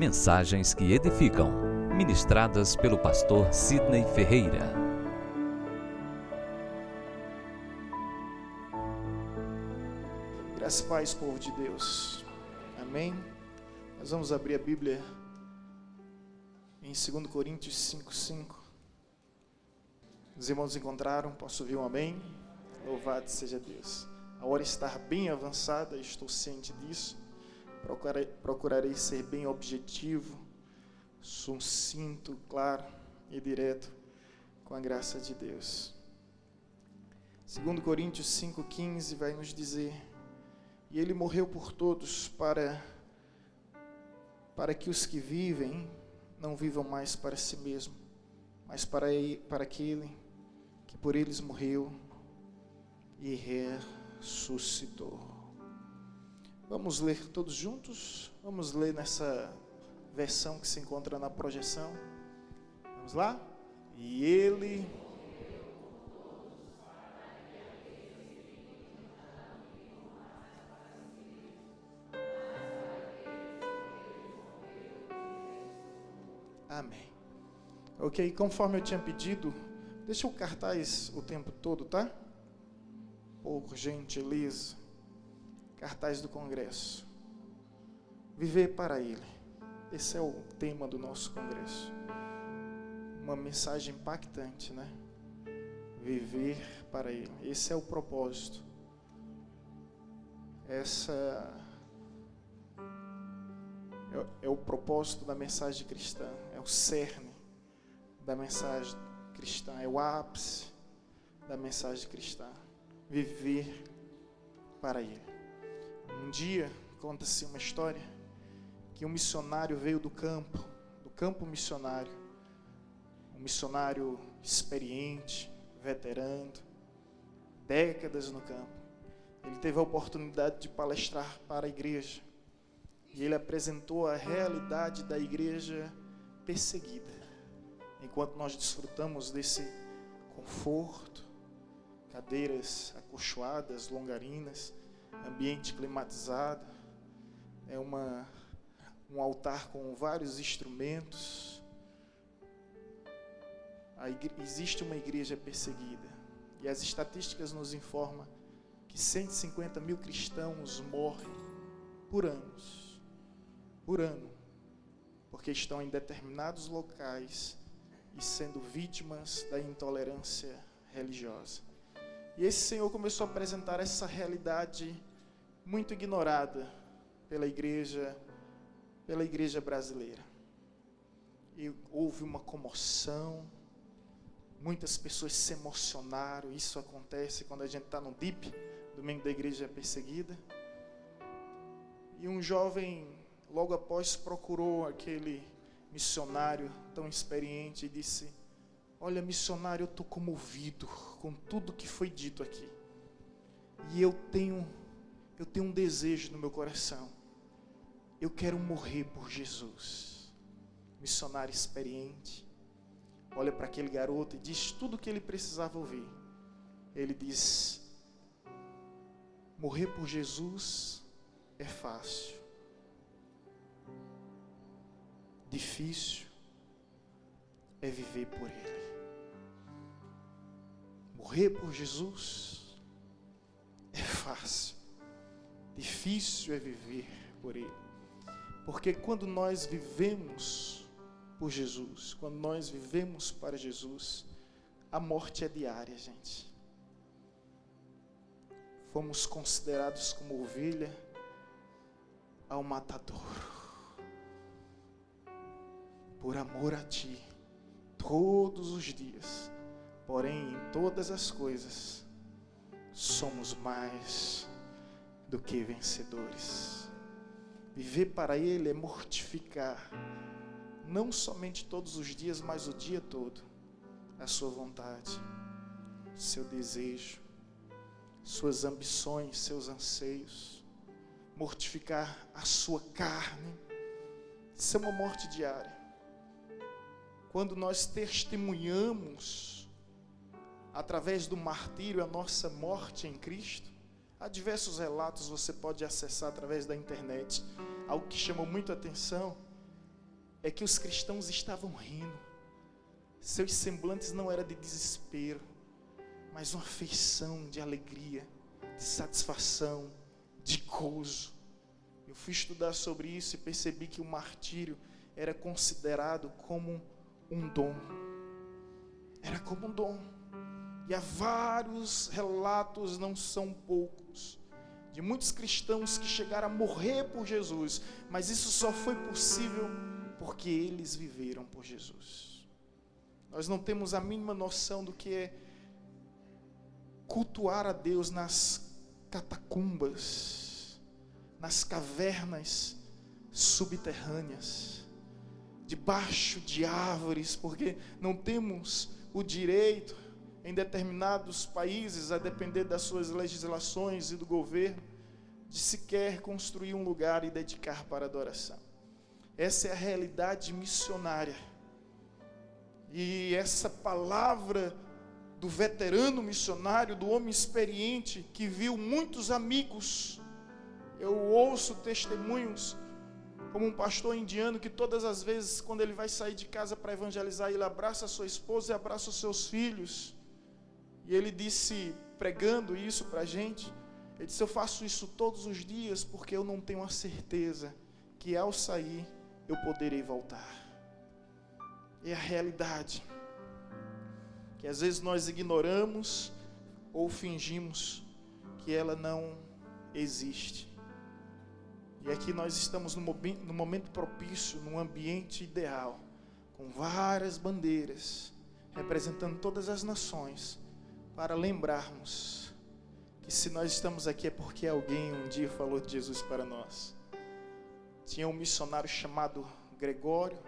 Mensagens que edificam, ministradas pelo pastor Sidney Ferreira. Graças e paz, povo de Deus. Amém? Nós vamos abrir a Bíblia em 2 Coríntios 5:5. Os irmãos encontraram? Posso ouvir um amém? Louvado seja Deus. A hora está bem avançada, estou ciente disso. Procurarei ser bem objetivo, sucinto, claro e direto, com a graça de Deus. 2 Coríntios 5:15 vai nos dizer: e ele morreu por todos, para que os que vivem não vivam mais para si mesmo, mas para aquele que por eles morreu e ressuscitou. Vamos ler todos juntos? Vamos ler nessa versão que se encontra na projeção. Vamos lá? E ele... Amém. Ok, conforme eu tinha pedido, deixa o cartaz o tempo todo, tá? Por gentileza. Cartaz do congresso. Viver para Ele. Esse é o tema do nosso congresso. Uma mensagem impactante, né? Viver para Ele. Esse é o propósito. Essa é o propósito da mensagem cristã. É o cerne da mensagem cristã. É o ápice da mensagem cristã. Viver para Ele. Um dia, conta-se uma história, que um missionário veio do campo missionário, um missionário experiente, veterano, décadas no campo. Ele teve a oportunidade de palestrar para a igreja, e ele apresentou a realidade da igreja perseguida. Enquanto nós desfrutamos desse conforto, cadeiras acolchoadas, longarinas, ambiente climatizado, é um altar com vários instrumentos. Existe uma igreja perseguida, e as estatísticas nos informam que 150 mil cristãos morrem por ano, porque estão em determinados locais e sendo vítimas da intolerância religiosa. E esse Senhor começou a apresentar essa realidade muito ignorada pela igreja brasileira. E houve uma comoção, muitas pessoas se emocionaram. Isso acontece quando a gente está no DIP, Domingo da Igreja Perseguida. E um jovem, logo após, procurou aquele missionário tão experiente e disse: olha, missionário, eu estou comovido com tudo que foi dito aqui. E eu tenho um desejo no meu coração. Eu quero morrer por Jesus. Missionário experiente olha para aquele garoto e diz tudo o que ele precisava ouvir. Ele diz: morrer por Jesus é fácil. Difícil é viver por Ele. Morrer por Jesus é fácil. Difícil é viver por Ele. Porque quando nós vivemos por Jesus, quando nós vivemos para Jesus, a morte é diária, gente. Fomos considerados como ovelha ao matadouro. Por amor a Ti, todos os dias. Porém, em todas as coisas, somos mais do que vencedores. Viver para Ele é mortificar, não somente todos os dias, mas o dia todo, a sua vontade, seu desejo, suas ambições, seus anseios. Mortificar a sua carne. Isso é uma morte diária. Quando nós testemunhamos através do martírio a nossa morte em Cristo, há diversos relatos, você pode acessar através da internet. Algo que chamou muito a atenção é que os cristãos estavam rindo. Seus semblantes não eram de desespero, mas uma afeição de alegria, de satisfação, de gozo. Eu fui estudar sobre isso e percebi que o martírio era considerado como um dom. Era como um dom. E há vários relatos, não são poucos, de muitos cristãos que chegaram a morrer por Jesus, mas isso só foi possível porque eles viveram por Jesus. Nós não temos a mínima noção do que é cultuar a Deus nas catacumbas, nas cavernas subterrâneas, debaixo de árvores, porque não temos o direito, em determinados países, a depender das suas legislações e do governo, de sequer construir um lugar e dedicar para adoração. Essa é a realidade missionária. E essa palavra do veterano missionário, do homem experiente, que viu muitos amigos. Eu ouço testemunhos, como um pastor indiano, que todas as vezes, quando ele vai sair de casa para evangelizar, ele abraça a sua esposa e abraça os seus filhos. E ele disse, pregando isso para a gente, ele disse: eu faço isso todos os dias porque eu não tenho a certeza que ao sair eu poderei voltar. É a realidade que às vezes nós ignoramos ou fingimos que ela não existe. E aqui nós estamos no momento propício, num ambiente ideal, com várias bandeiras, representando todas as nações, para lembrarmos que se nós estamos aqui é porque alguém um dia falou de Jesus para nós. Tinha um missionário chamado Gregório.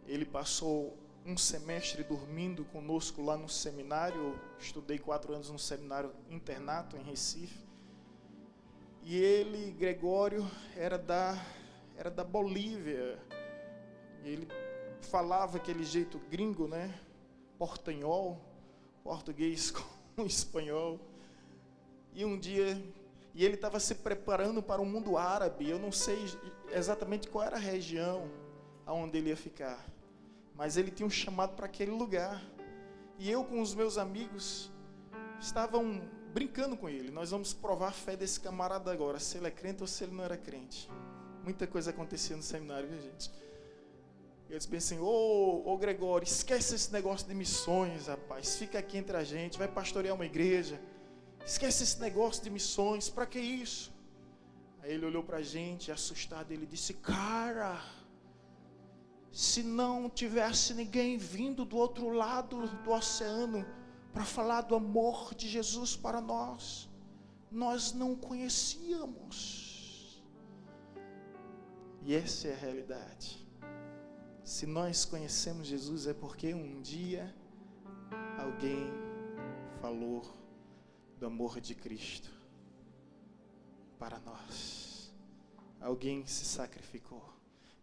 Ele passou um semestre dormindo conosco lá no seminário. Eu estudei 4 anos no seminário internato em Recife. E ele, Gregório, era da Bolívia. E ele falava aquele jeito gringo, né? Portanhol, português com espanhol. E um dia, ele estava se preparando para o mundo árabe. Eu não sei exatamente qual era a região aonde ele ia ficar, mas ele tinha um chamado para aquele lugar. E eu com os meus amigos estavam brincando com ele. Nós vamos provar a fé desse camarada agora, se ele é crente ou se ele não era crente. Muita coisa acontecia no seminário, viu, gente? Eu disse bem assim: ô Gregório, esquece esse negócio de missões, rapaz. Fica aqui entre a gente, vai pastorear uma igreja. Esquece esse negócio de missões, para que isso? Aí ele olhou para a gente, assustado, ele disse: cara, se não tivesse ninguém vindo do outro lado do oceano para falar do amor de Jesus para nós, nós não conhecíamos. E essa é a realidade. Se nós conhecemos Jesus é porque um dia alguém falou do amor de Cristo para nós. Alguém se sacrificou.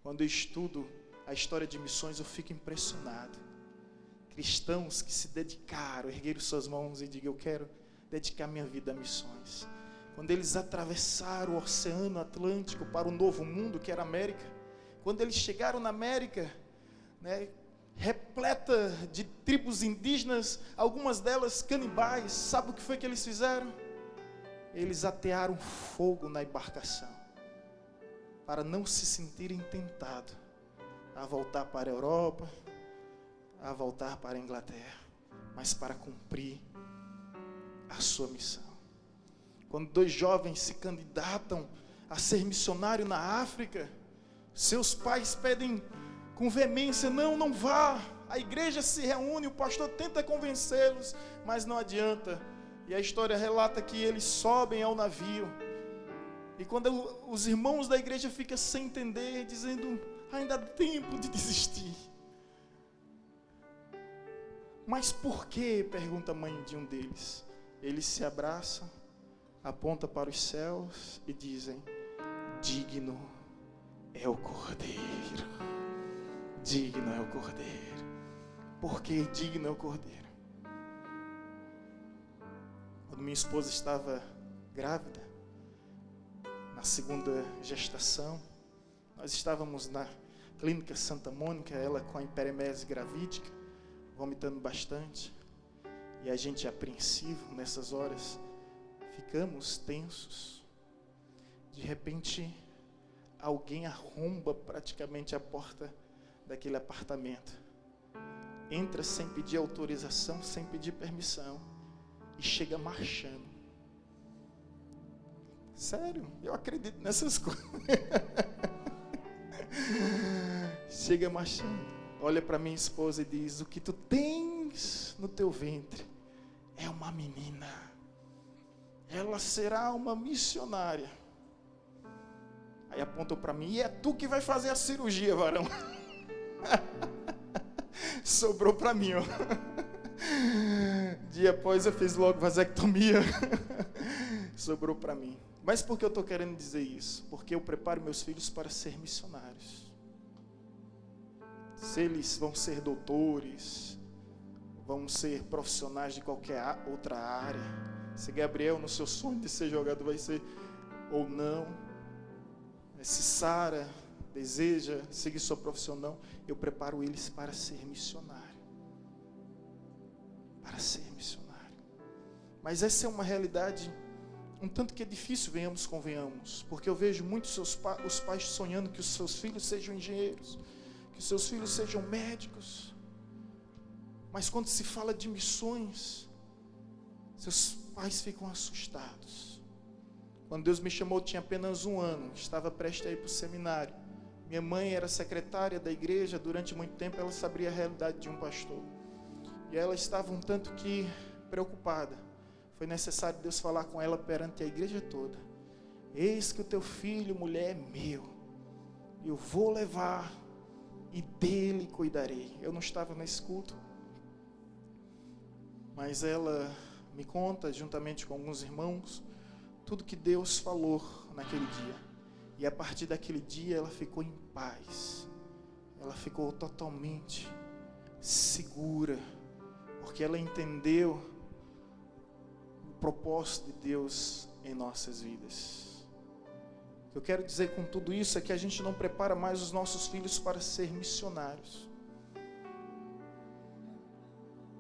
Quando eu estudo a história de missões, eu fico impressionado. Cristãos que se dedicaram, ergueram suas mãos e digam: eu quero dedicar minha vida a missões. Quando eles atravessaram o Oceano Atlântico para o novo mundo, que era a América, quando eles chegaram na América, né, repleta de tribos indígenas, algumas delas canibais, sabe o que foi que eles fizeram? Eles atearam fogo na embarcação, para não se sentirem tentados a voltar para a Europa, a voltar para a Inglaterra, mas para cumprir a sua missão. Quando 2 jovens se candidatam a ser missionário na África, seus pais pedem com veemência: não vá. A igreja se reúne, o pastor tenta convencê-los, mas não adianta. E a história relata que eles sobem ao navio, e quando os irmãos da igreja ficam sem entender, dizendo: ainda dá tempo de desistir. Mas por quê? Pergunta a mãe de um deles. Eles se abraçam, apontam para os céus e dizem: digno é o Cordeiro. Digno é o Cordeiro. Por que digno é o Cordeiro? Quando minha esposa estava grávida, na 2ª gestação, nós estávamos Clínica Santa Mônica, ela com a hiperemese gravídica, vomitando bastante. E a gente apreensivo nessas horas, ficamos tensos. De repente, alguém arromba praticamente a porta daquele apartamento. Entra sem pedir autorização, sem pedir permissão, e chega marchando. Sério, eu acredito nessas coisas. Chega marchando, olha para minha esposa e diz: o que tu tens no teu ventre é uma menina, ela será uma missionária. Aí apontou para mim: e é tu que vai fazer a cirurgia, varão. Sobrou para mim, ó. Dia após eu fiz logo vasectomia. Sobrou para mim. Mas por que eu estou querendo dizer isso? Porque eu preparo meus filhos para ser missionários. Se eles vão ser doutores, vão ser profissionais de qualquer outra área, se Gabriel no seu sonho de ser jogador vai ser ou não, se Sara deseja seguir sua profissão ou não, eu preparo eles para ser missionário. Para ser missionário. Mas essa é uma realidade um tanto que é difícil, convenhamos, porque eu vejo muitos os pais sonhando que os seus filhos sejam engenheiros, que os seus filhos sejam médicos, mas quando se fala de missões, seus pais ficam assustados. Quando Deus me chamou, eu tinha apenas 1 ano, estava prestes a ir para o seminário. Minha mãe era secretária da igreja, durante muito tempo ela sabia a realidade de um pastor, e ela estava um tanto que preocupada. Foi necessário Deus falar com ela perante a igreja toda: eis que o teu filho, mulher, é meu, eu vou levar e dele cuidarei. Eu não estava nesse culto, mas ela me conta, juntamente com alguns irmãos, tudo que Deus falou naquele dia. E a partir daquele dia ela ficou em paz, ela ficou totalmente segura, porque ela entendeu o propósito de Deus em nossas vidas. O que eu quero dizer com tudo isso é que a gente não prepara mais os nossos filhos para ser missionários.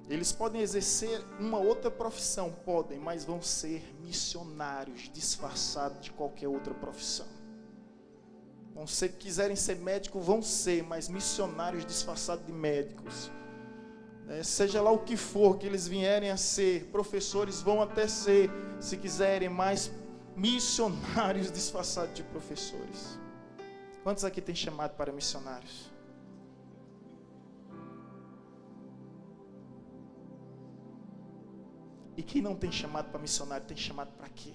Eles podem exercer uma outra profissão, podem, mas vão ser missionários disfarçados de qualquer outra profissão. Vão ser, quiserem ser médicos, vão ser, mas missionários disfarçados de médicos. Seja lá o que for que eles vierem a ser, professores vão até ser, se quiserem, mas missionários disfarçados de professores. Quantos aqui tem chamado para missionários? E quem não tem chamado para missionário, tem chamado para quê?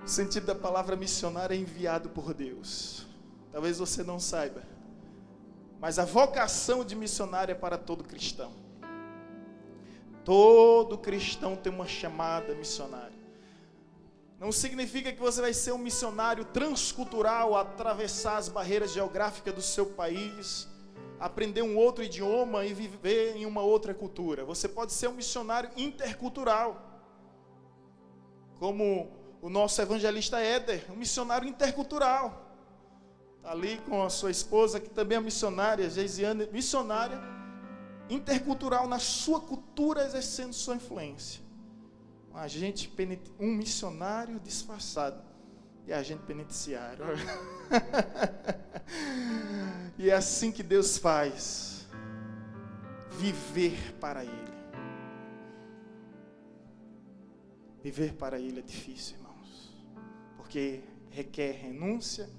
O sentido da palavra missionário é enviado por Deus. Talvez você não saiba, mas a vocação de missionário é para todo cristão. Todo cristão tem uma chamada missionária. Não significa que você vai ser um missionário transcultural, atravessar as barreiras geográficas do seu país, aprender um outro idioma e viver em uma outra cultura. Você pode ser um missionário intercultural, como o nosso evangelista Éder, um missionário intercultural. Está ali com a sua esposa, que também é missionária, Geisiane, missionária intercultural na sua cultura, exercendo sua influência. Um missionário disfarçado e agente penitenciário. E é assim que Deus faz. Viver para Ele. Viver para Ele é difícil, irmãos, porque requer renúncia,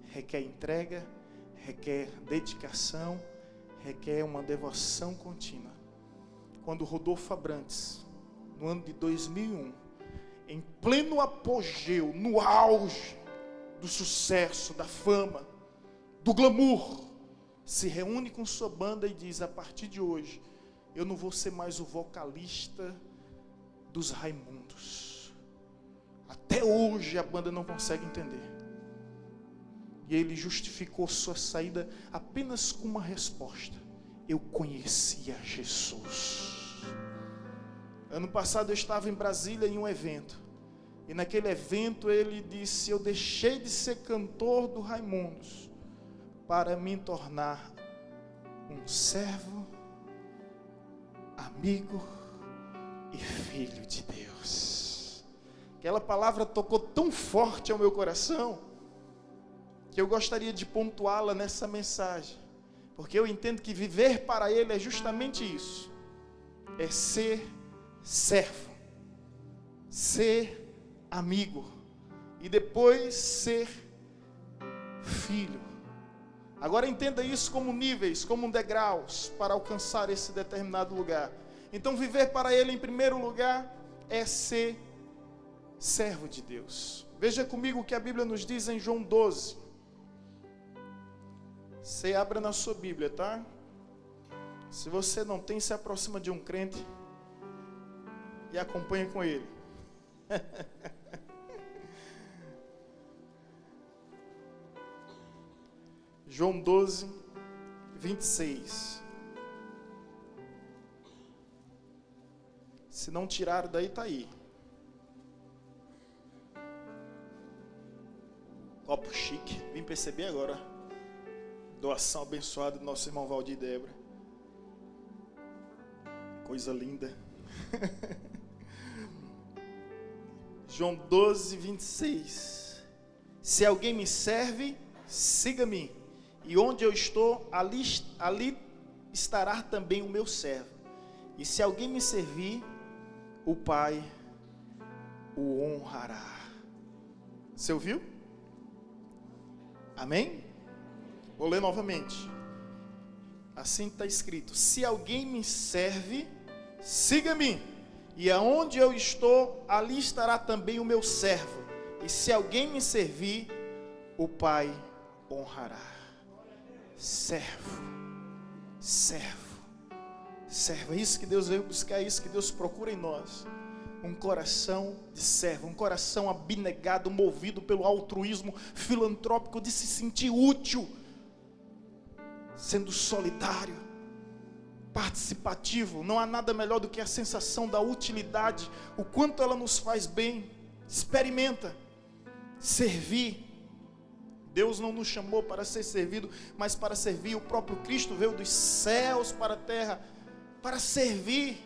requer entrega, requer dedicação, requer uma devoção contínua. Quando Rodolfo Abrantes, no ano de 2001, em pleno apogeu, no auge do sucesso, da fama, do glamour, se reúne com sua banda e diz: a partir de hoje, eu não vou ser mais o vocalista dos Raimundos. Até hoje a banda não consegue entender. E ele justificou sua saída apenas com uma resposta: eu conhecia Jesus. Ano passado eu estava em Brasília em um evento. E naquele evento ele disse: eu deixei de ser cantor do Raimundos para me tornar um servo, amigo e filho de Deus. Aquela palavra tocou tão forte ao meu coração que eu gostaria de pontuá-la nessa mensagem, porque eu entendo que viver para Ele é justamente isso: é ser servo, ser amigo e depois ser filho. Agora entenda isso como níveis, como degraus para alcançar esse determinado lugar. Então viver para Ele em primeiro lugar é ser servo de Deus. Veja comigo o que a Bíblia nos diz em João 12. Você abra na sua Bíblia, tá? Se você não tem, se aproxima de um crente e acompanha com ele. João 12, 26. Se não tirar daí, está aí. Copo chique. Vim perceber agora. Doação abençoada do nosso irmão Valdir e Débora. Coisa linda. João 12, 26. Se alguém me serve, siga-me. E onde eu estou, ali estará também o meu servo. E se alguém me servir, o Pai o honrará. Você ouviu? Amém? Vou ler novamente. Assim está escrito: se alguém me serve, siga-me. E aonde eu estou, ali estará também o meu servo. E se alguém me servir, o Pai honrará. Servo, servo, servo. É isso que Deus veio buscar, é isso que Deus procura em nós. Um coração de servo, um coração abnegado, movido pelo altruísmo filantrópico de se sentir útil, sendo solidário, participativo. Não há nada melhor do que a sensação da utilidade, o quanto ela nos faz bem. Experimenta servir. Deus não nos chamou para ser servido, mas para servir. O próprio Cristo veio dos céus para a terra para servir.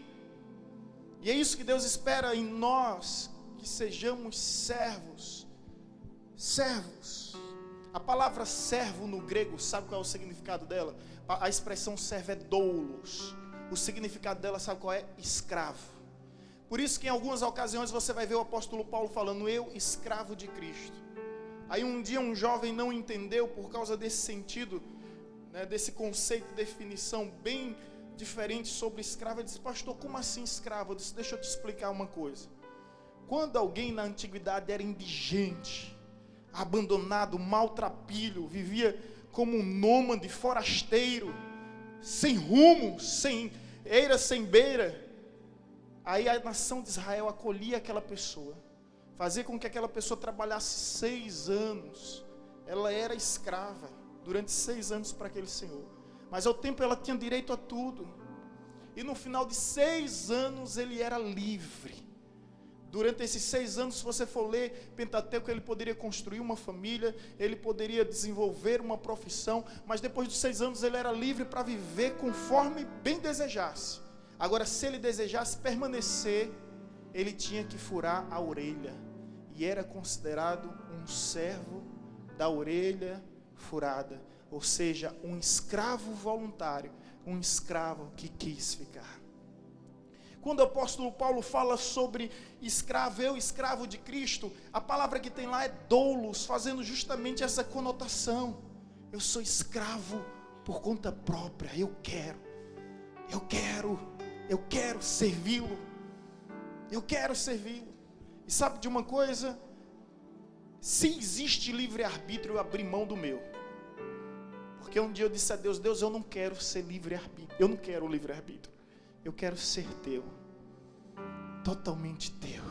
E é isso que Deus espera em nós, que sejamos servos. Servos. A palavra servo no grego, sabe qual é o significado dela? A expressão servo é doulos. O significado dela, sabe qual é? Escravo. Por isso que em algumas ocasiões você vai ver o apóstolo Paulo falando: eu, escravo de Cristo. Aí um dia um jovem não entendeu por causa desse sentido, né, desse conceito de definição bem diferente sobre escravo. Ele disse: pastor, como assim escravo? Eu disse: deixa eu te explicar uma coisa. Quando alguém na antiguidade era indigente, abandonado, maltrapilho, vivia como um nômade, forasteiro, sem rumo, sem eira, sem beira, aí a nação de Israel acolhia aquela pessoa, fazia com que aquela pessoa trabalhasse 6 anos. Ela era escrava durante 6 anos para aquele senhor, mas ao tempo ela tinha direito a tudo. E no final de 6 anos ele era livre. Durante esses 6 anos, se você for ler Pentateuco, ele poderia construir uma família, ele poderia desenvolver uma profissão, mas depois dos 6 anos ele era livre para viver conforme bem desejasse. Agora, se ele desejasse permanecer, ele tinha que furar a orelha, e era considerado um servo da orelha furada, ou seja, um escravo voluntário, um escravo que quis ficar. Quando o apóstolo Paulo fala sobre escravo, eu escravo de Cristo, a palavra que tem lá é doulos, fazendo justamente essa conotação. Eu sou escravo por conta própria, eu quero servi-lo, E sabe de uma coisa? Se existe livre-arbítrio, eu abri mão do meu. Porque um dia eu disse a Deus: Deus, eu não quero ser livre-arbítrio, eu não quero o livre-arbítrio. Eu quero ser teu, totalmente teu,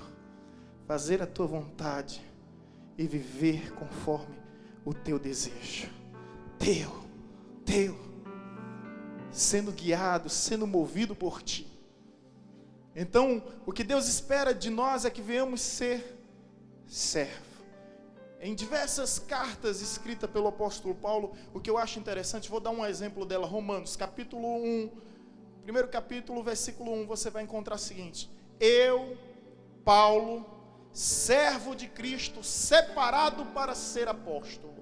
fazer a tua vontade e viver conforme o teu desejo, teu, sendo guiado, sendo movido por ti. Então, o que Deus espera de nós é que venhamos ser servo. Em diversas cartas escritas pelo apóstolo Paulo, o que eu acho interessante, vou dar um exemplo dela, Romanos, capítulo 1, primeiro capítulo, versículo 1, você vai encontrar o seguinte: eu, Paulo, servo de Cristo, separado para ser apóstolo.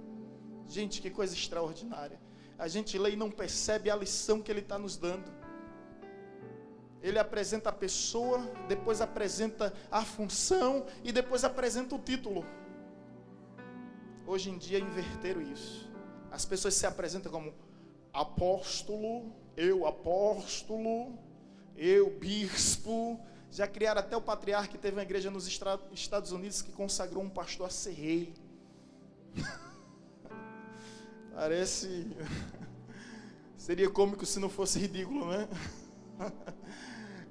Gente, que coisa extraordinária. A gente lê e não percebe a lição que ele está nos dando. Ele apresenta a pessoa, depois apresenta a função e depois apresenta o título. Hoje em dia inverteram isso. As pessoas se apresentam como apóstolo, eu bispo. Já criaram até o patriarca, que teve uma igreja nos Estados Unidos que consagrou um pastor a ser rei. Parece... Seria cômico se não fosse ridículo, né?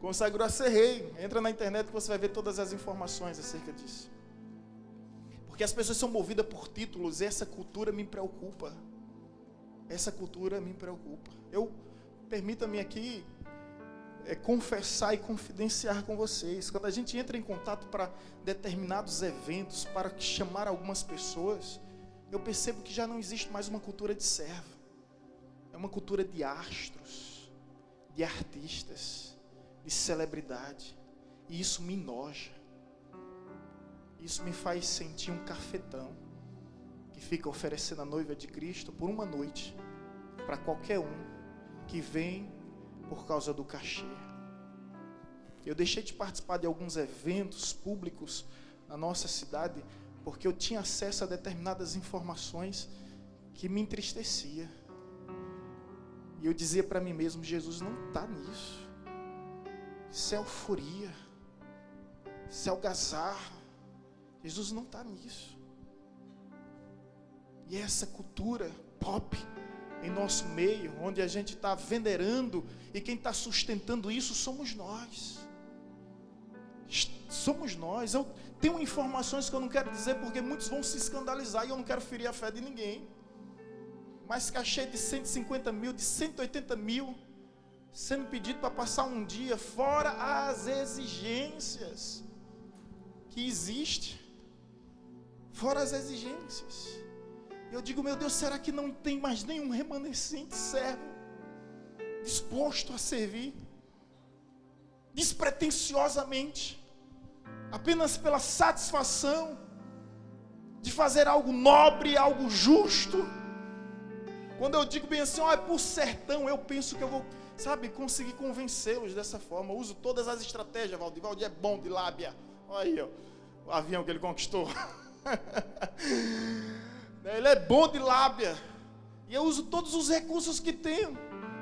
Consagrou a ser rei. Entra na internet que você vai ver todas as informações acerca disso. Porque as pessoas são movidas por títulos, e essa cultura me preocupa. Essa cultura me preocupa. Permita-me aqui confessar e confidenciar com vocês. Quando a gente entra em contato para determinados eventos, para chamar algumas pessoas, eu percebo que já não existe mais uma cultura de servo. É uma cultura de astros, de artistas, de celebridade. E isso me enoja. Isso me faz sentir um cafetão que fica oferecendo a noiva de Cristo por uma noite para qualquer um que vem por causa do cachê. Eu deixei de participar de alguns eventos públicos na nossa cidade porque eu tinha acesso a determinadas informações que me entristecia. E eu dizia para mim mesmo: Jesus não está nisso. Isso é euforia. Isso é algazarra. Jesus não está nisso. E essa cultura pop em nosso meio, onde a gente está venerando, e quem está sustentando isso somos nós. Somos nós. Eu tenho informações que eu não quero dizer, porque muitos vão se escandalizar, e eu não quero ferir a fé de ninguém. Mas cachê de 150 mil, de 180 mil, sendo pedido para passar um dia, fora as exigências que existem. Fora as exigências. Eu digo: meu Deus, será que não tem mais nenhum remanescente servo disposto a servir despretensiosamente, apenas pela satisfação de fazer algo nobre, algo justo? Quando eu digo bem assim, é por sertão, eu penso que eu vou, conseguir convencê-los dessa forma. Eu uso todas as estratégias. Valdir é bom de lábia. Olha aí, ó, o avião que ele conquistou. Ele é bom de lábia. E eu uso todos os recursos que tenho.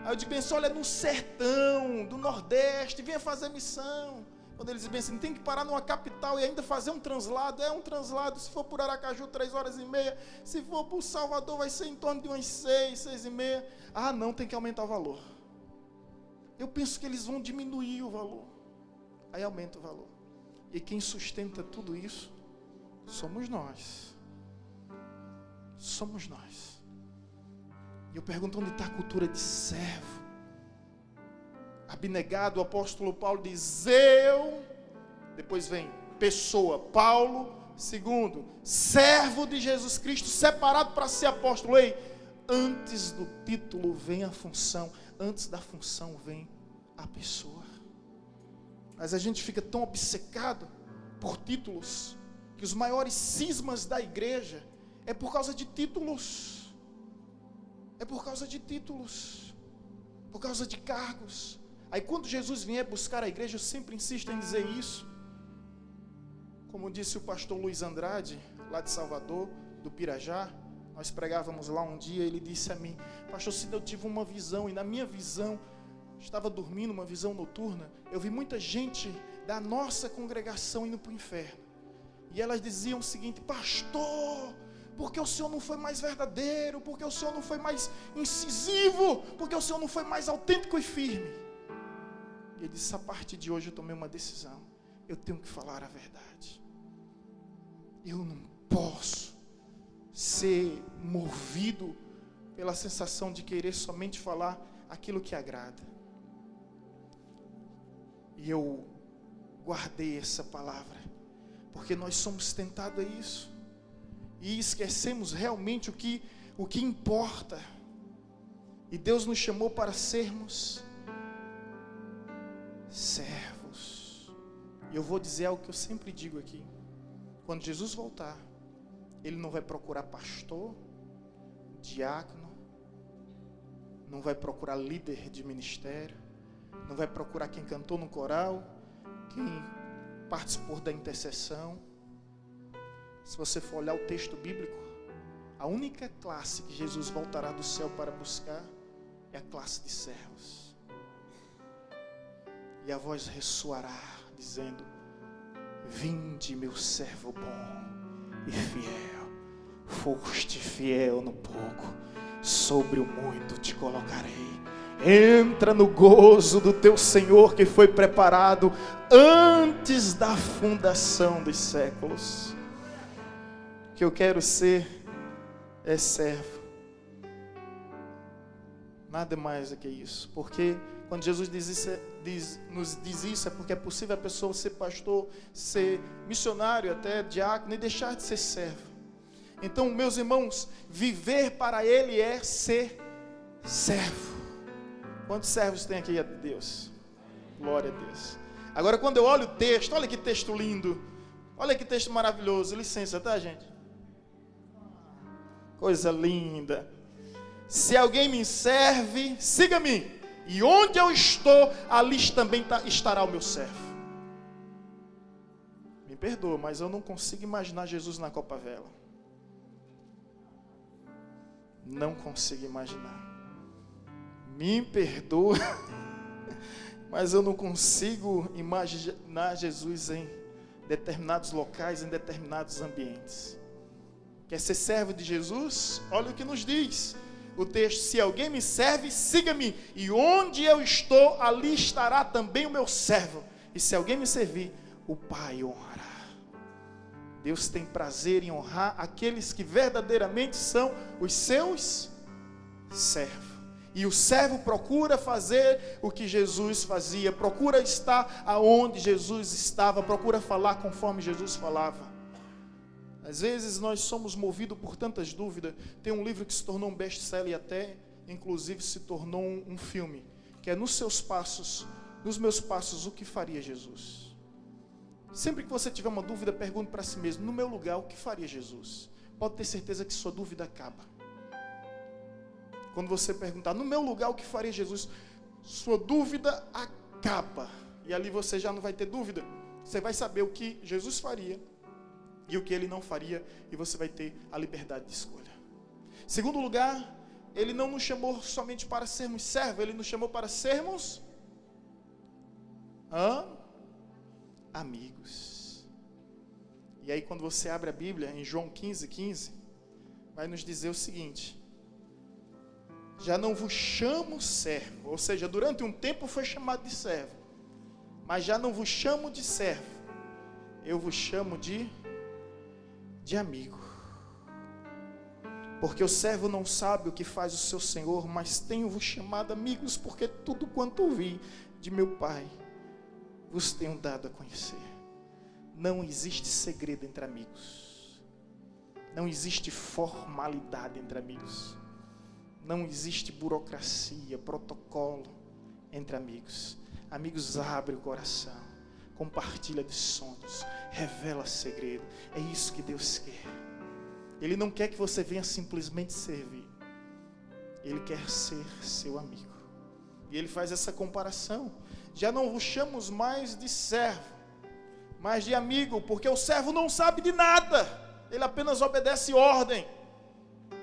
Aí eu digo bem assim: olha, no sertão do Nordeste, venha fazer missão. Quando eles dizem bem assim, tem que parar numa capital e ainda fazer um translado. É um translado, se for por Aracaju, 3h30. Se for por Salvador, vai ser em torno de umas 6h30. Ah, não, tem que aumentar o valor. Eu penso que eles vão diminuir o valor. Aí aumenta o valor. E quem sustenta tudo isso somos nós. Somos nós. E eu pergunto: onde está a cultura de servo? Abnegado, o apóstolo Paulo diz: eu, depois vem pessoa, Paulo, segundo, servo de Jesus Cristo, separado para ser apóstolo. Ei, antes do título vem a função, antes da função vem a pessoa. Mas a gente fica tão obcecado por títulos, que os maiores cismas da igreja é por causa de títulos. É por causa de títulos. Por causa de cargos. Aí quando Jesus vier buscar a igreja, eu sempre insisto em dizer isso. Como disse o pastor Luiz Andrade, lá de Salvador, do Pirajá, nós pregávamos lá um dia, ele disse a mim: pastor Cid, eu tive uma visão, e na minha visão, estava dormindo, uma visão noturna, eu vi muita gente da nossa congregação indo para o inferno. E elas diziam o seguinte: pastor, porque o senhor não foi mais verdadeiro, porque o senhor não foi mais incisivo, porque o senhor não foi mais autêntico e firme. E ele disse: a partir de hoje eu tomei uma decisão, eu tenho que falar a verdade. Eu não posso ser movido pela sensação de querer somente falar aquilo que agrada. E eu Guardei essa palavra, porque nós somos tentados a isso e esquecemos realmente o que importa. E Deus nos chamou para sermos servos. E eu vou dizer algo que eu sempre digo aqui: quando Jesus voltar, Ele não vai procurar pastor, diácono, não vai procurar líder de ministério, não vai procurar quem cantou no coral, quem participou da intercessão. Se você for olhar o texto bíblico, a única classe que Jesus voltará do céu para buscar é a classe de servos. E a voz ressoará, dizendo: vinde, meu servo bom e fiel, foste fiel no pouco, sobre o muito te colocarei. Entra no gozo do teu Senhor, que foi preparado antes da fundação dos séculos. O que eu quero ser é servo. Nada mais do que isso. Porque quando Jesus nos diz isso, é porque é possível a pessoa ser pastor, ser missionário, até diácono, e deixar de ser servo. Então, meus irmãos, viver para Ele é ser servo. Quantos servos tem aqui a Deus? Glória a Deus. Agora, quando eu olho o texto, olha que texto lindo, olha que texto maravilhoso. Licença, tá, gente? Coisa linda. Se alguém me serve, siga-me. E onde eu estou, ali também estará o meu servo. Me perdoa, mas eu não consigo imaginar Jesus na Copavela. Não consigo imaginar. Me perdoa, mas eu não consigo imaginar Jesus em determinados locais, em determinados ambientes. Quer ser servo de Jesus? Olha o que nos diz o texto: se alguém me serve, siga-me, e onde eu estou, ali estará também o meu servo. E se alguém me servir, o Pai honrará. Deus tem prazer em honrar aqueles que verdadeiramente são os seus servos. E o servo procura fazer o que Jesus fazia, procura estar aonde Jesus estava, procura falar conforme Jesus falava. Às vezes nós somos movidos por tantas dúvidas. Tem um livro que se tornou um best-seller e até, inclusive, se tornou um filme, que é Nos Seus Passos, nos Meus Passos, o que faria Jesus? Sempre que você tiver uma dúvida, pergunte para si mesmo: no meu lugar, o que faria Jesus? Pode ter certeza que sua dúvida acaba. Quando você perguntar: no meu lugar, o que faria Jesus? Sua dúvida acaba. E ali você já não vai ter dúvida. Você vai saber o que Jesus faria e o que Ele não faria. E você vai ter a liberdade de escolha. Segundo lugar, Ele não nos chamou somente para sermos servos. Ele nos chamou para sermos amigos. E aí quando você abre a Bíblia, em João 15:15, vai nos dizer o seguinte: já não vos chamo servo, ou seja, durante um tempo foi chamado de servo, mas já não vos chamo de servo, eu vos chamo de amigo. Porque o servo não sabe o que faz o seu senhor, mas tenho-vos chamado amigos, porque tudo quanto ouvi de meu Pai vos tenho dado a conhecer. Não existe segredo entre amigos, não existe formalidade entre amigos. Não existe burocracia, protocolo entre amigos. Amigos abrem o coração, compartilha de sonhos, revela segredo. É isso que Deus quer. Ele não quer que você venha simplesmente servir. Ele quer ser seu amigo. E ele faz essa comparação. Já não vos chamamos mais de servo, mas de amigo, porque o servo não sabe de nada. Ele apenas obedece ordem.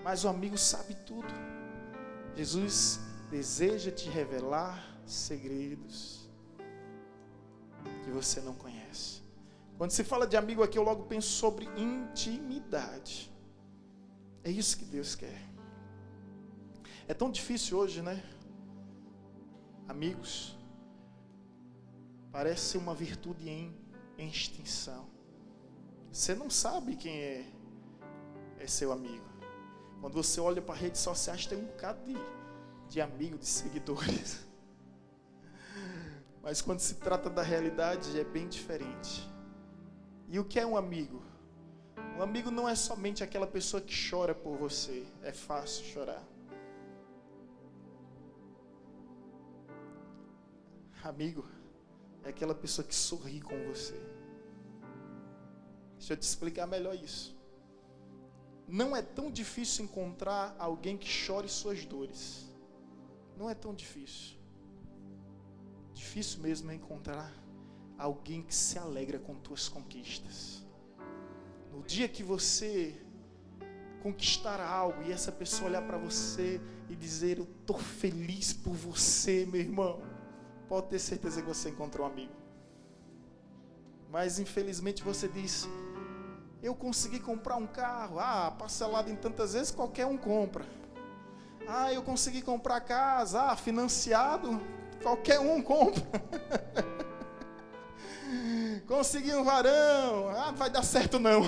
Mas o amigo sabe tudo. Jesus deseja te revelar segredos que você não conhece. Quando se fala de amigo aqui, eu logo penso sobre intimidade. É isso que Deus quer. É tão difícil hoje, né? Amigos. Parece uma virtude em extinção. Você não sabe quem é seu amigo. Quando você olha para redes sociais, tem um bocado de amigo, de seguidores. Mas quando se trata da realidade é bem diferente. E o que é um amigo? Um amigo não é somente aquela pessoa que chora por você. É fácil chorar. Amigo é aquela pessoa que sorri com você. Deixa eu te explicar melhor isso. Não é tão difícil encontrar alguém que chore suas dores. Não é tão difícil. Difícil mesmo é encontrar alguém que se alegra com tuas conquistas. No dia que você conquistar algo e essa pessoa olhar para você e dizer: eu estou feliz por você, meu irmão, pode ter certeza que você encontrou um amigo. Mas infelizmente você diz: eu consegui comprar um carro, parcelado em tantas vezes, qualquer um compra. Eu consegui comprar casa, financiado, qualquer um compra. Consegui um varão, não vai dar certo não.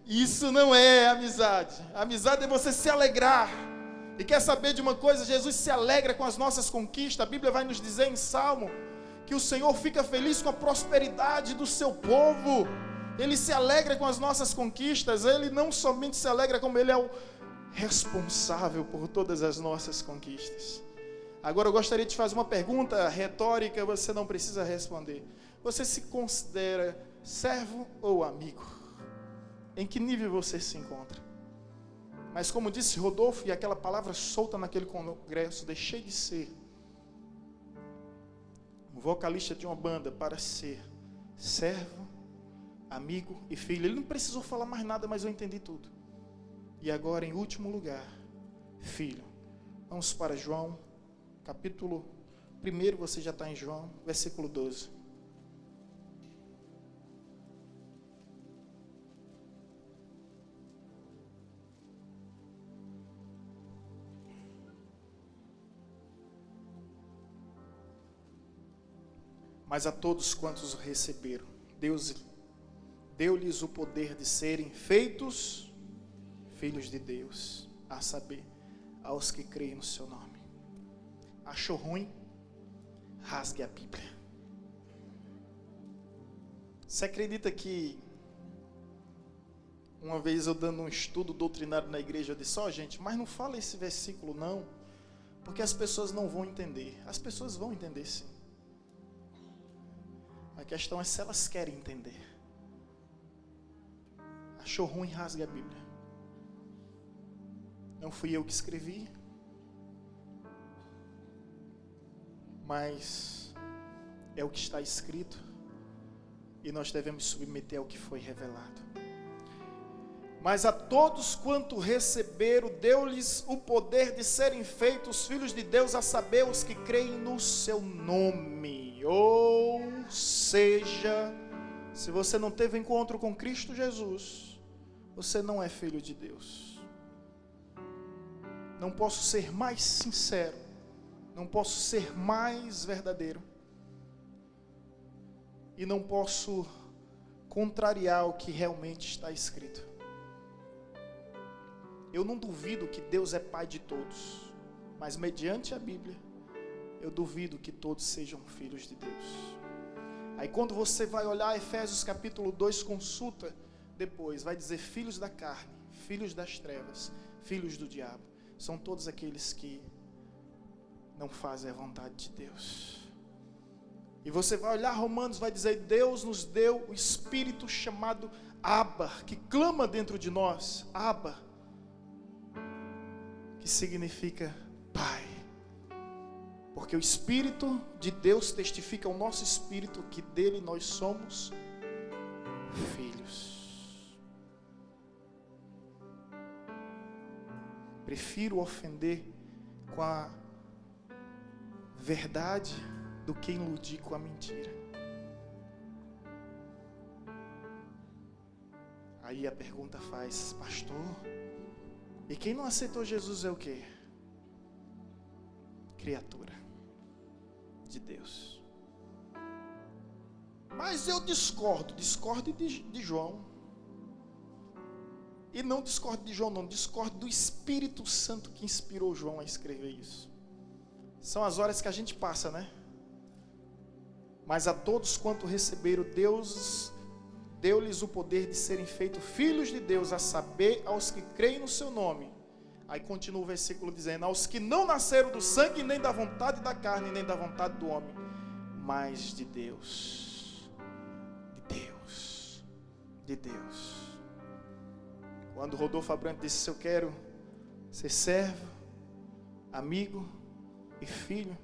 Isso não é amizade. Amizade é você se alegrar. E quer saber de uma coisa? Jesus se alegra com as nossas conquistas. A Bíblia vai nos dizer em Salmo que o Senhor fica feliz com a prosperidade do seu povo. Ele se alegra com as nossas conquistas. Ele não somente se alegra, como Ele é o responsável por todas as nossas conquistas. Agora eu gostaria de te fazer uma pergunta retórica, você não precisa responder. Você se considera servo ou amigo? Em que nível você se encontra? Mas como disse Rodolfo, e aquela palavra solta naquele congresso, deixei de ser um vocalista de uma banda para ser servo, amigo e filho. Ele não precisou falar mais nada, mas eu entendi tudo. E agora, em último lugar, filho. Vamos para João, capítulo 1, você já está em João, versículo 12. Mas a todos quantos o receberam, Deus deu-lhes o poder de serem feitos filhos de Deus, a saber, aos que creem no seu nome. Achou ruim? Rasgue a Bíblia. Você acredita que uma vez eu dando um estudo doutrinário na igreja, eu disse: gente, mas não fala esse versículo não, porque as pessoas não vão entender. As pessoas vão entender sim. A questão é se elas querem entender. Achou ruim? Rasgue a Bíblia. Não fui eu que escrevi, mas é o que está escrito e nós devemos submeter ao que foi revelado. Mas a todos quanto receberam, deu-lhes o poder de serem feitos filhos de Deus, a saber, os que creem no seu nome. Ou seja, se você não teve encontro com Cristo Jesus, você não é filho de Deus. Não posso ser mais sincero, não posso ser mais verdadeiro, e não posso contrariar o que realmente está escrito. Eu não duvido que Deus é Pai de todos, mas mediante a Bíblia, eu duvido que todos sejam filhos de Deus. Aí quando você vai olhar Efésios capítulo 2, consulta depois, vai dizer filhos da carne, filhos das trevas, filhos do diabo. São todos aqueles que não fazem a vontade de Deus. E você vai olhar Romanos, vai dizer: Deus nos deu o Espírito chamado Abba, que clama dentro de nós, Abba, que significa Pai. Porque o Espírito de Deus testifica ao nosso espírito que dele nós somos filhos. Prefiro ofender com a verdade do que iludir com a mentira. Aí a pergunta faz: pastor, e quem não aceitou Jesus é o quê? Criatura de Deus. Mas eu discordo de João. E não discordo de João não, discordo do Espírito Santo que inspirou João a escrever isso. São as horas que a gente passa, né? Mas a todos quanto receberam, Deus deu-lhes o poder de serem feitos filhos de Deus, a saber, aos que creem no seu nome. Aí continua o versículo dizendo: aos que não nasceram do sangue, nem da vontade da carne, nem da vontade do homem, mas de Deus. De Deus. De Deus. Quando Rodolfo Abrantes disse: eu quero ser servo, amigo e filho,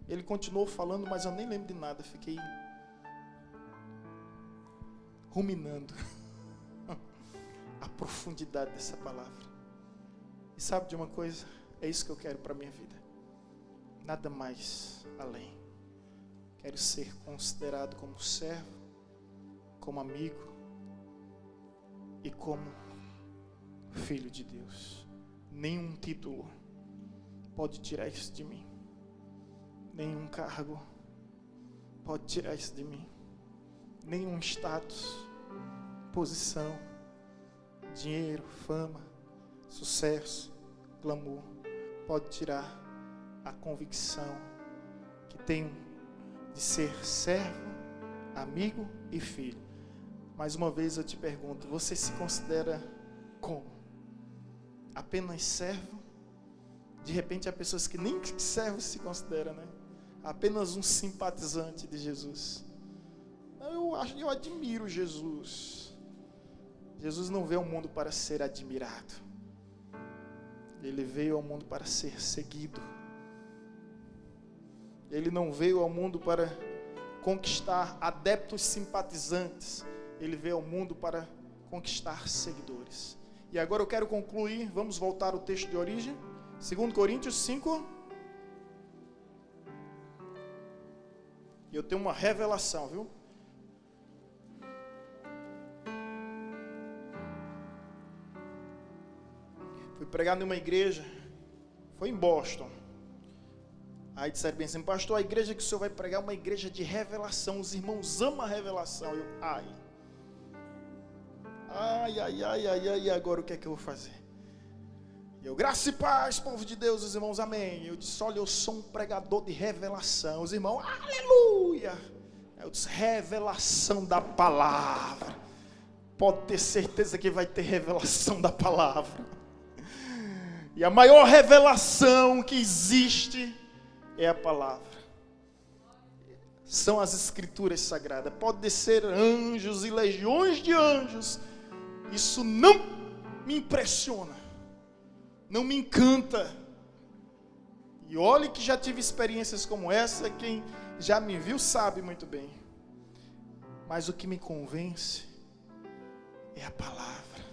ele continuou falando, mas eu nem lembro de nada. Fiquei ruminando a profundidade dessa palavra. E sabe de uma coisa? É isso que eu quero para a minha vida. Nada mais além. Quero ser considerado como servo, como amigo e como filho de Deus. Nenhum título pode tirar isso de mim. Nenhum cargo pode tirar isso de mim. Nenhum status, posição, dinheiro, fama, sucesso, glamour pode tirar a convicção que tenho de ser servo, amigo e filho. Mais uma vez eu te pergunto: você se considera como? Apenas servo? De repente há pessoas que nem servo se consideram, né? Apenas um simpatizante de Jesus. Eu admiro Jesus. Jesus não veio ao mundo para ser admirado. Ele veio ao mundo para ser seguido. Ele não veio ao mundo para conquistar adeptos simpatizantes. Ele veio ao mundo para conquistar seguidores. E agora eu quero concluir. Vamos voltar ao texto de origem. 2 Coríntios 5. E eu tenho uma revelação, viu? Fui pregar numa igreja, foi em Boston. Aí disseram bem assim: pastor, a igreja que o senhor vai pregar é uma igreja de revelação. Os irmãos amam a revelação. Eu, ai, agora o que é que eu vou fazer? Eu, graça e paz, povo de Deus, os irmãos, amém. Eu disse: olha, eu sou um pregador de revelação. Os irmãos, aleluia. Eu disse: revelação da palavra. Pode ter certeza que vai ter revelação da palavra. E a maior revelação que existe é a palavra. São as escrituras sagradas. Pode descer anjos e legiões de anjos. Isso não me impressiona. Não me encanta. E olhe que já tive experiências como essa. Quem já me viu sabe muito bem. Mas o que me convence é a palavra.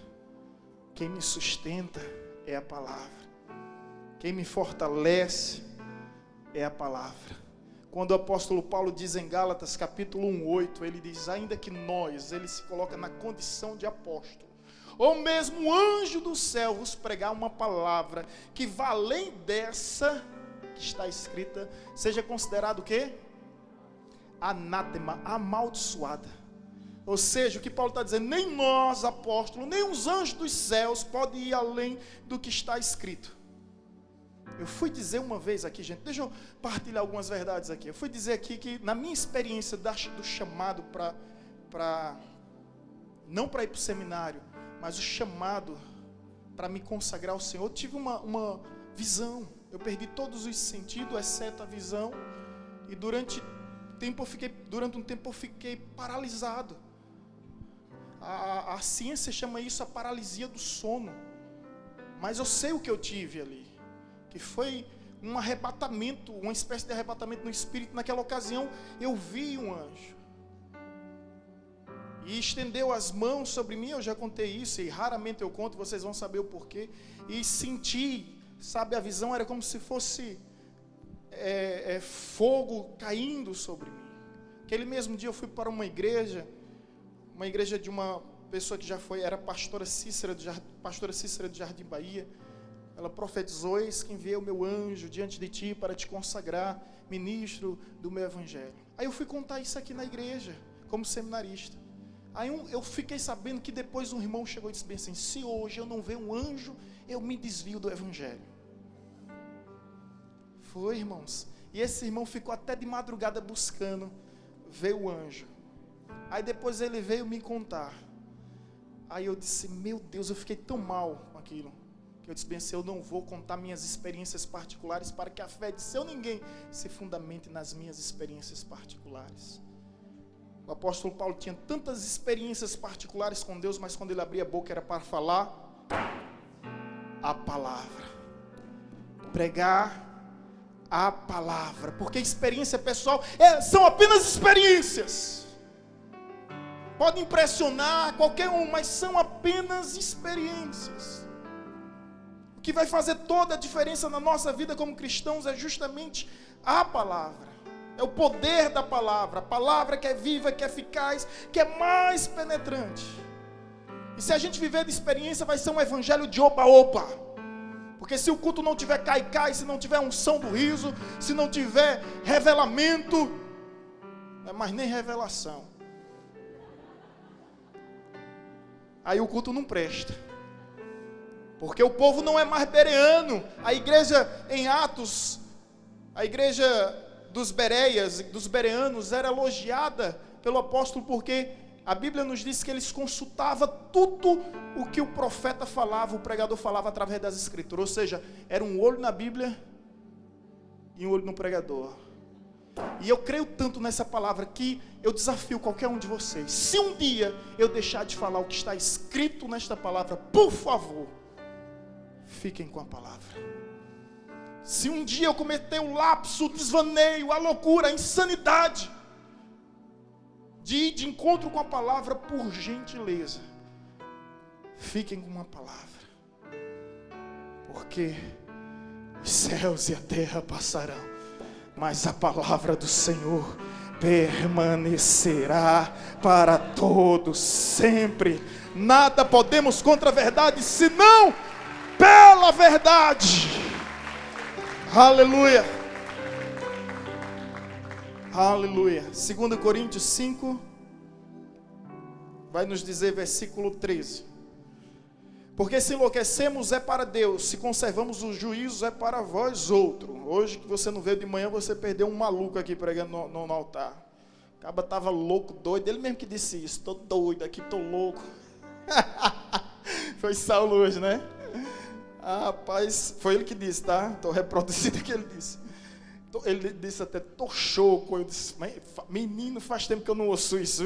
Quem me sustenta é a palavra. Quem me fortalece é a palavra. Quando o apóstolo Paulo diz em Gálatas capítulo 1:8, ele diz: ainda que nós, ele se coloca na condição de apóstolo, ou mesmo um anjo do céu vos pregar uma palavra que vá além dessa que está escrita, seja considerado o quê? Anátema, amaldiçoada. Ou seja, o que Paulo está dizendo: nem nós, apóstolos, nem os anjos dos céus podem ir além do que está escrito. Eu fui dizer uma vez aqui, gente, deixa eu partilhar algumas verdades aqui. Eu fui dizer aqui que na minha experiência do chamado não para ir para o seminário, mas o chamado para me consagrar ao Senhor, eu tive uma visão. Eu perdi todos os sentidos, exceto a visão. E durante um tempo eu fiquei paralisado. A ciência chama isso a paralisia do sono. Mas eu sei o que eu tive ali, que foi um arrebatamento, uma espécie de arrebatamento no espírito. Naquela ocasião eu vi um anjo e estendeu as mãos sobre mim. Eu já contei isso e raramente eu conto, vocês vão saber o porquê. E senti, sabe, a visão era como se fosse fogo caindo sobre mim. Aquele mesmo dia eu fui para uma igreja de uma pessoa que já era pastora Cícera do Jardim Bahia. Ela profetizou: eis que enviei o meu anjo diante de ti para te consagrar ministro do meu evangelho. Aí eu fui contar isso aqui na igreja, como seminarista. Aí eu fiquei sabendo que depois um irmão chegou e disse bem assim: se hoje eu não ver um anjo, eu me desvio do evangelho. Foi, irmãos. E esse irmão ficou até de madrugada buscando ver o anjo. Aí depois ele veio me contar. Aí eu disse, meu Deus, eu fiquei tão mal com aquilo. Que eu disse bem assim, eu não vou contar minhas experiências particulares para que a fé de seu ninguém se fundamente nas minhas experiências particulares. O apóstolo Paulo tinha tantas experiências particulares com Deus, mas quando ele abria a boca era para falar a palavra. Pregar a palavra. Porque experiência pessoal são apenas experiências. Pode impressionar qualquer um, mas são apenas experiências. O que vai fazer toda a diferença na nossa vida como cristãos é justamente a palavra. É o poder da palavra. A palavra que é viva, que é eficaz, que é mais penetrante. E se a gente viver de experiência, vai ser um evangelho de oba-oba. Porque se o culto não tiver cai-cai, se não tiver unção do riso, se não tiver revelamento, não é mais nem revelação. Aí o culto não presta. Porque o povo não é mais bereano. A igreja em Atos, a igreja dos Bereias, dos bereanos, era elogiada pelo apóstolo porque a Bíblia nos diz que eles consultavam tudo o que o profeta falava, o pregador falava através das escrituras. Ou seja, era um olho na Bíblia e um olho no pregador. E eu creio tanto nessa palavra que eu desafio qualquer um de vocês. Se um dia eu deixar de falar o que está escrito nesta palavra, por favor, fiquem com a palavra. Se um dia eu cometer o lapso, o desvaneio, a loucura, a insanidade de ir de encontro com a palavra, por gentileza, fiquem com uma palavra. Porque os céus e a terra passarão, mas a palavra do Senhor permanecerá para todos sempre. Nada podemos contra a verdade, senão pela verdade. Aleluia. Aleluia. 2 Coríntios 5 vai nos dizer, versículo 13. Porque se enlouquecemos é para Deus, se conservamos o juízo é para vós outro. Hoje que você não veio de manhã, você perdeu um maluco aqui pregando no altar. O caba estava louco, doido, ele mesmo que disse isso, estou doido aqui, estou louco. Foi Saulo hoje, né? Ah, rapaz, foi ele que disse, tá? Estou reproduzindo o que ele disse. Ele disse até, estou choco. Eu disse, menino, faz tempo que eu não ouço isso.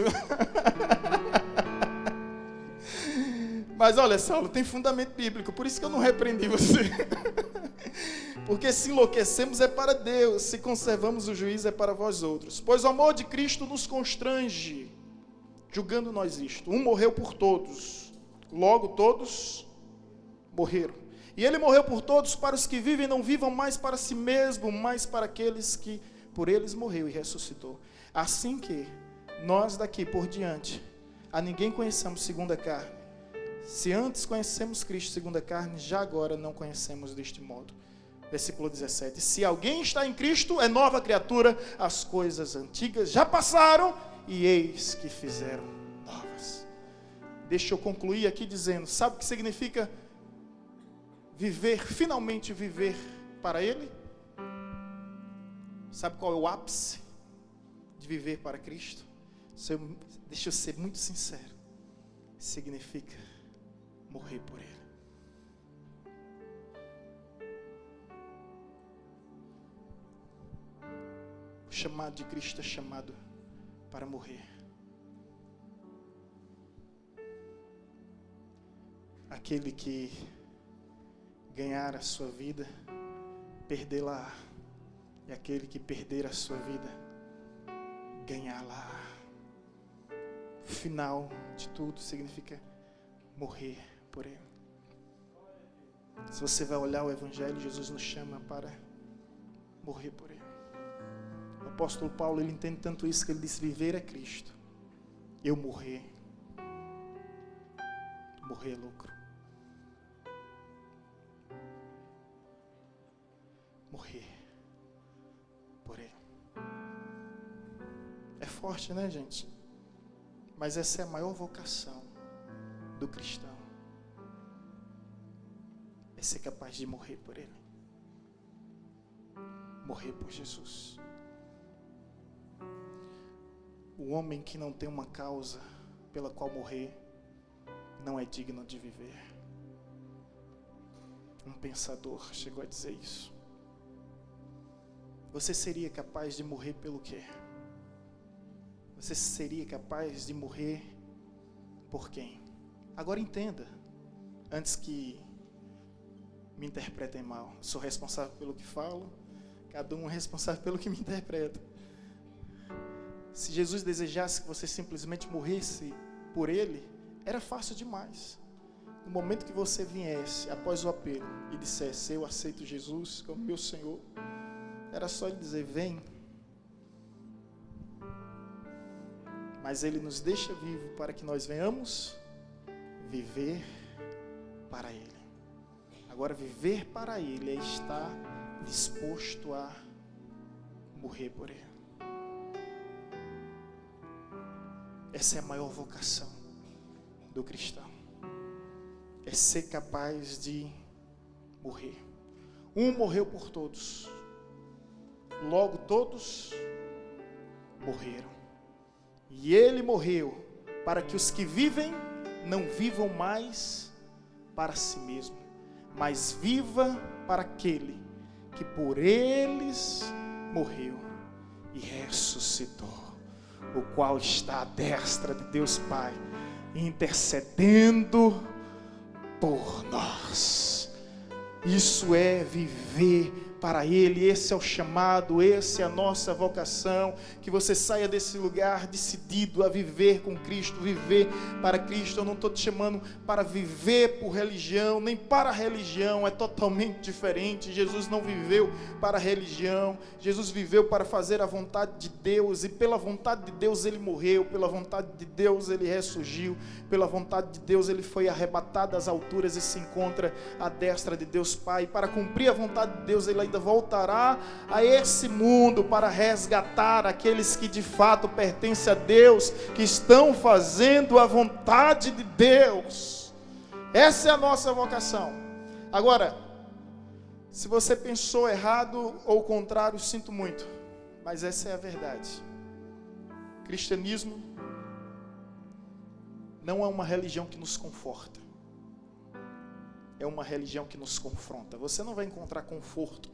Mas olha, Saulo, tem fundamento bíblico, por isso que eu não repreendi você. Porque se enlouquecemos é para Deus, se conservamos o juízo é para vós outros. Pois o amor de Cristo nos constrange, julgando nós isto. Um morreu por todos, logo todos morreram. E ele morreu por todos, para os que vivem não vivam mais para si mesmo, mas para aqueles que por eles morreu e ressuscitou. Assim que nós daqui por diante a ninguém conheçamos segundo a carne. Se antes conhecemos Cristo segundo a carne, já agora não conhecemos deste modo. Versículo 17. Se alguém está em Cristo, é nova criatura, as coisas antigas já passaram e eis que fizeram novas. Deixa eu concluir aqui dizendo, sabe o que significa viver, finalmente viver para Ele? Sabe qual é o ápice de viver para Cristo? Deixa eu ser muito sincero. Significa morrer por Ele. O chamado de Cristo é chamado para morrer. Aquele que ganhar a sua vida, perdê-la. E aquele que perder a sua vida, ganhá-la. O final de tudo significa morrer por Ele. Se você vai olhar o Evangelho, Jesus nos chama para morrer por Ele. O apóstolo Paulo, ele entende tanto isso que ele diz, viver é Cristo. Eu morrer. Morrer é lucro. Morrer por Ele. É forte, né, gente? Mas essa é a maior vocação do cristão. É ser capaz de morrer por Ele. morrer por Jesus. O homem que não tem uma causa pela qual morrer não é digno de viver. Um pensador chegou a dizer isso. Você seria capaz de morrer pelo quê? Você seria capaz de morrer por quem? Agora entenda, antes que me interpretem mal. Sou responsável pelo que falo, cada um é responsável pelo que me interpreta. Se Jesus desejasse que você simplesmente morresse por Ele, era fácil demais. No momento que você viesse após o apelo e dissesse, eu aceito Jesus como meu Senhor, era só Ele dizer, vem. Mas Ele nos deixa vivo para que nós venhamos viver para Ele. Agora, viver para Ele é estar disposto a morrer por Ele. Essa é a maior vocação do cristão. É ser capaz de morrer. Um morreu por todos. Logo todos morreram. E Ele morreu para que os que vivem não vivam mais para si mesmo, mas viva para aquele que por eles morreu e ressuscitou, o qual está à destra de Deus Pai, intercedendo por nós. Isso é viver para Ele, esse é o chamado, essa é a nossa vocação, que você saia desse lugar decidido a viver com Cristo, viver para Cristo. Eu não estou te chamando para viver por religião, nem para a religião, é totalmente diferente. Jesus não viveu para a religião, Jesus viveu para fazer a vontade de Deus, e pela vontade de Deus Ele morreu, pela vontade de Deus Ele ressurgiu, pela vontade de Deus Ele foi arrebatado às alturas e se encontra à destra de Deus Pai. Para cumprir a vontade de Deus, Ele ainda voltará a esse mundo para resgatar aqueles que de fato pertencem a Deus, que estão fazendo a vontade de Deus. Essa é a nossa vocação. Agora, se você pensou errado ou o contrário, sinto muito, mas essa é a verdade. Cristianismo não é uma religião que nos conforta, é uma religião que nos confronta. Você não vai encontrar conforto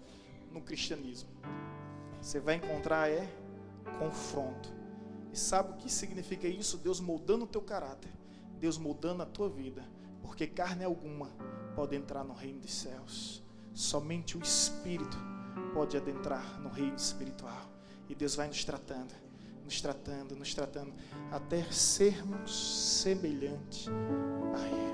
no cristianismo. Você vai encontrar confronto. E sabe o que significa isso? Deus moldando o teu caráter, Deus moldando a tua vida, porque carne alguma pode entrar no reino dos céus. Somente o Espírito pode adentrar no reino espiritual. E Deus vai nos tratando, até sermos semelhantes a Ele.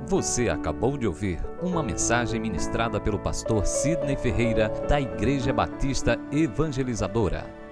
Você acabou de ouvir uma mensagem ministrada pelo pastor Sidney Ferreira, da Igreja Batista Evangelizadora.